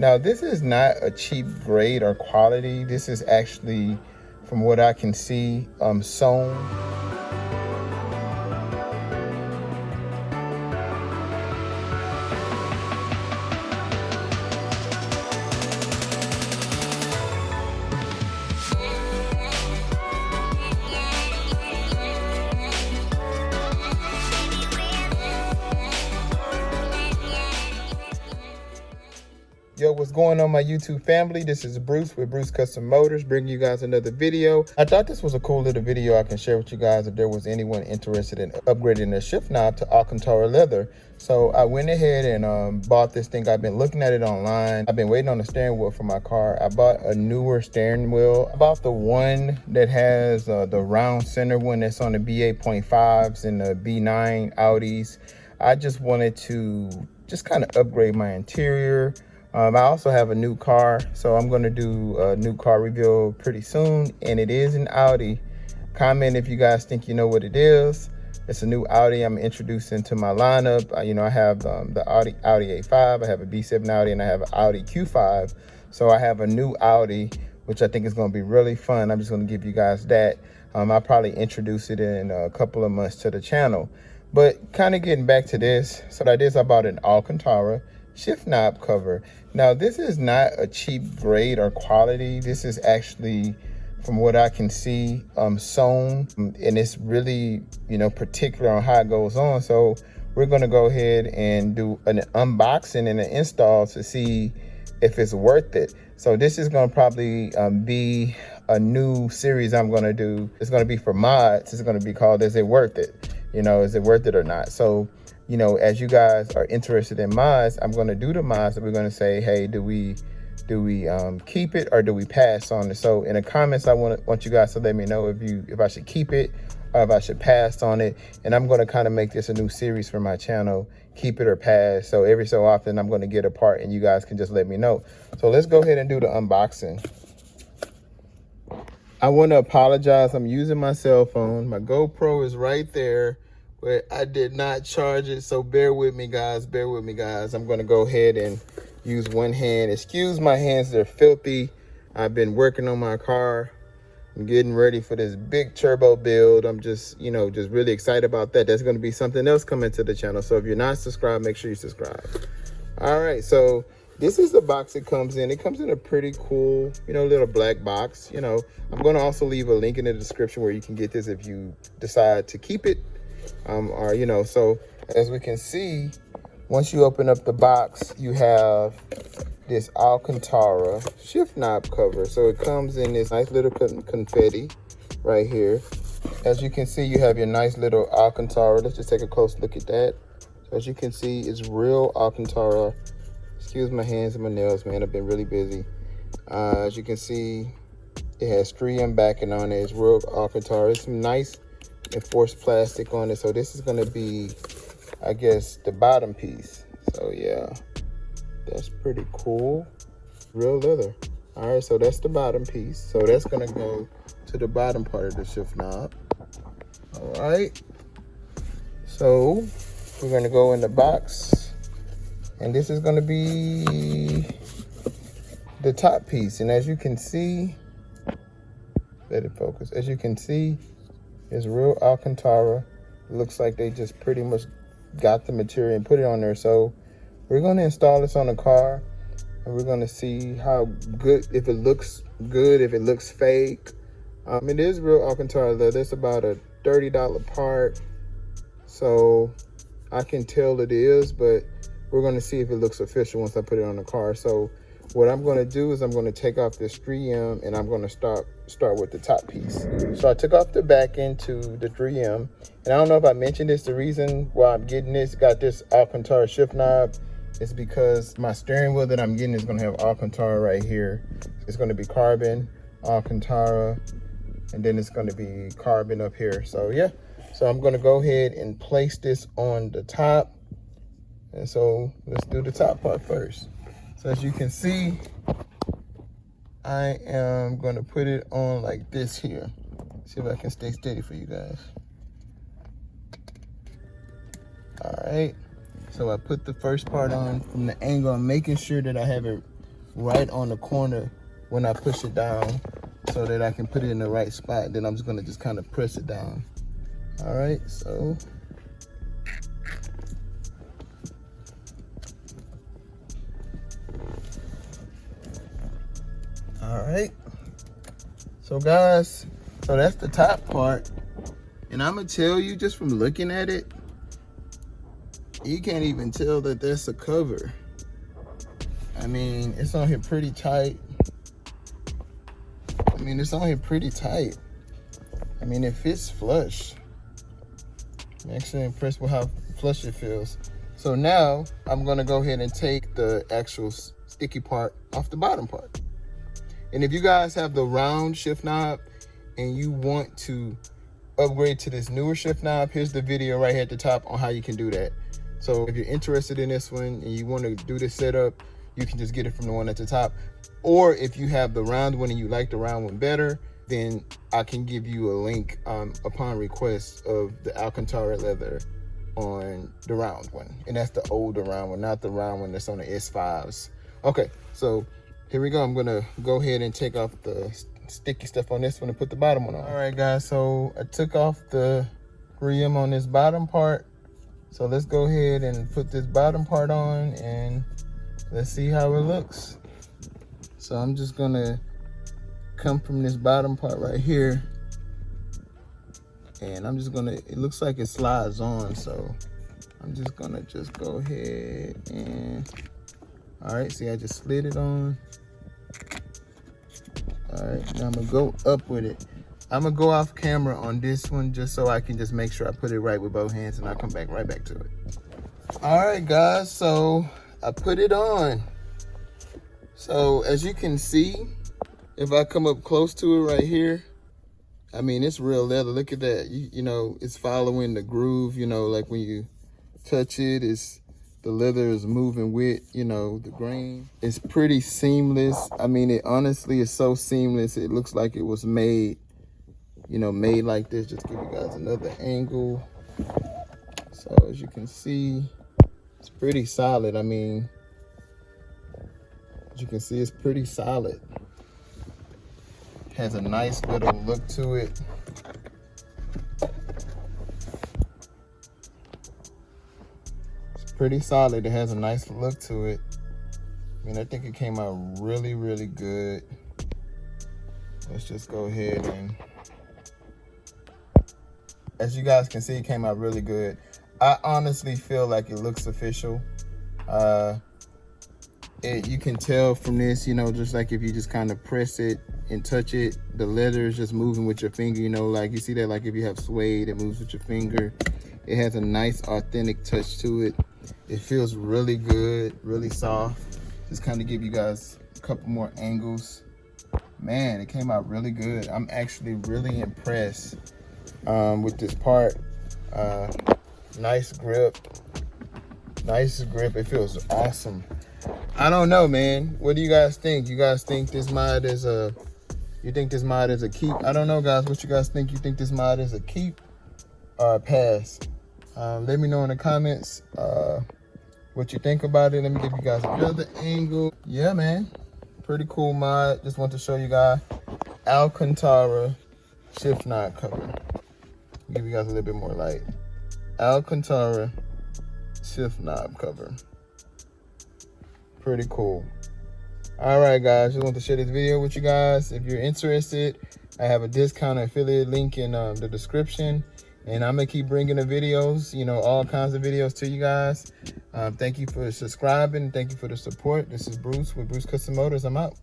Now, this is not a cheap grade or quality. This is actually, from what I can see, sewn. Yo, what's going on, my YouTube family? This is Bruce with Bruce Custom Motors, bringing you guys another video. I thought this was a cool little video I can share with you guys if there was anyone interested in upgrading their shift knob to Alcantara leather. So I went ahead and bought this thing. I've been looking at it online. I've been waiting on the steering wheel for my car. I bought a newer steering wheel. I bought the one that has the round center one that's on the B8.5s and the B9 Audis. I just wanted to just kind of upgrade my interior. I also have a new car, so I'm going to do a new car review pretty soon, and it is an Audi. Comment if you guys think you know what it is. It's a new Audi I'm introducing to my lineup. I have the Audi A5, I have a B7 Audi, and I have an Audi Q5. So I have a new Audi, which I think is going to be really fun. I'm just going to give you guys that. I'll probably introduce it in a couple of months to the channel. But kind of getting back to this, so that is I bought an Alcantara shift knob cover. Now, this is not a cheap grade or quality. This is actually, from what I can see, sewn, and it's really, particular on how it goes on. So we're going to go ahead and do an unboxing and an install to see if it's worth it. So this is going to probably be a new series I'm going to do. It's going to be for mods. It's going to be called "Is It Worth It?" Is it worth it or not? So as you guys are interested in mods, I'm going to do the mods, and we're going to say, hey, do we keep it or do we pass on it? So in the comments, I want you guys to let me know if I should keep it or if I should pass on it. And I'm going to kind of make this a new series for my channel, keep it or pass. So every so often I'm going to get a part and you guys can just let me know. So let's go ahead and do the unboxing. I want to apologize. I'm using my cell phone. My GoPro is right there, but I did not charge it, so bear with me, guys. Bear with me, guys. I'm going to go ahead and use one hand. Excuse my hands, they're filthy. I've been working on my car. I'm getting ready for this big turbo build. I'm just really excited about that. That's going to be something else coming to the channel. So if you're not subscribed, make sure you subscribe. All right, so this is the box it comes in. It comes in a pretty cool, little black box. I'm going to also leave a link in the description where you can get this if you decide to keep it. So as we can see, once you open up the box, you have this Alcantara shift knob cover. So it comes in this nice little confetti right here. As you can see, you have your nice little Alcantara. Let's just take a close look at that. So as you can see, it's real Alcantara. Excuse my hands and my nails, man. I've been really busy. As you can see, it has 3M backing on it. It's real Alcantara. It's some nice enforced plastic on it. So this is going to be, I guess, the bottom piece. So yeah, that's pretty cool. Real leather. All right, so that's the bottom piece. So that's going to go to the bottom part of the shift knob. All right, so we're going to go in the box, and this is going to be the top piece. And as you can see, let it focus. As you can see, it's real Alcantara. It looks like they just pretty much got the material and put it on there. So we're going to install this on the car, and we're going to see how good, if it looks good, if it looks fake. It is real Alcantara leather. It's about a $30 part. So I can tell it is, but we're going to see if it looks official once I put it on the car. So what I'm going to do is I'm going to take off this 3M, and I'm going to start with the top piece. So I took off the back end to the 3M, and I don't know if I mentioned this, the reason why I'm getting this, got this Alcantara shift knob, is because my steering wheel that I'm getting is going to have Alcantara right here. It's going to be carbon, Alcantara, and then it's going to be carbon up here. So yeah, so I'm going to go ahead and place this on the top. And so let's do the top part first. So as you can see, I am going to put it on like this here. See if I can stay steady for you guys. All right. So I put the first part on from the angle. I'm making sure that I have it right on the corner when I push it down so that I can put it in the right spot. Then I'm just gonna just kind of press it down. All right, so. All right, so guys, so that's the top part. And I'm gonna tell you, just from looking at it, you can't even tell that that's a cover. I mean, it's on here pretty tight. I mean, it fits flush. I'm actually impressed with how flush it feels. So now I'm gonna go ahead and take the actual sticky part off the bottom part. And if you guys have the round shift knob and you want to upgrade to this newer shift knob, here's the video right here at the top on how you can do that. So if you're interested in this one and you want to do this setup, you can just get it from the one at the top. Or if you have the round one and you like the round one better, then I can give you a link upon request of the Alcantara leather on the round one. And that's the older round one, not the round one that's on the S5s. Okay, so here we go. I'm gonna go ahead and take off the sticky stuff on this one and put the bottom one on. All right, guys, so I took off the rim on this bottom part. So let's go ahead and put this bottom part on and let's see how it looks. So I'm just gonna come from this bottom part right here, and I'm just gonna, it looks like it slides on, so I'm just gonna go ahead and, all right, see, I just slid it on. All right, now I'm gonna go up with it. I'm gonna go off camera on this one just so I can just make sure I put it right with both hands, and I'll come back right back to it. All right, guys, so I put it on. So as you can see, if I come up close to it right here, I mean, it's real leather. Look at that. You know, it's following the groove, you know, like when you touch it, the leather is moving with, you know, the grain. It's pretty seamless. I mean, it honestly is so seamless. It looks like it was made, you know, made like this. Just give you guys another angle. So as you can see, it's pretty solid. I mean, as you can see, it's pretty solid. Has a nice little look to it. It's pretty solid. It has a nice look to it. I mean, I think it came out really, really good. Let's just go ahead and, as you guys can see, it came out really good. I honestly feel like it looks official. You can tell from this, you know, just like if you just kind of press it and touch it, the leather is just moving with your finger, you know, like you see that, like if you have suede, it moves with your finger. It has a nice authentic touch to it. It feels really good, really soft. Just kind of give you guys a couple more angles. Man, it came out really good. I'm actually really impressed with this part. Nice grip. Nice grip. It feels awesome. I don't know, man. What do you guys think? You guys think this mod is a, you think this mod is a keep? I don't know, guys. What you guys think? You think this mod is a keep or a pass? Let me know in the comments what you think about it. Let me give you guys another angle. Yeah, man. Pretty cool mod. Just want to show you guys Alcantara shift knob cover. Give you guys a little bit more light. Alcantara shift knob cover. Pretty cool. All right, guys, just want to share this video with you guys. If you're interested, I have a discount affiliate link in the description, and I'm gonna keep bringing the videos, you know, all kinds of videos to you guys. Thank you for subscribing. Thank you for the support. This is Bruce with Bruce Custom Motors. I'm out.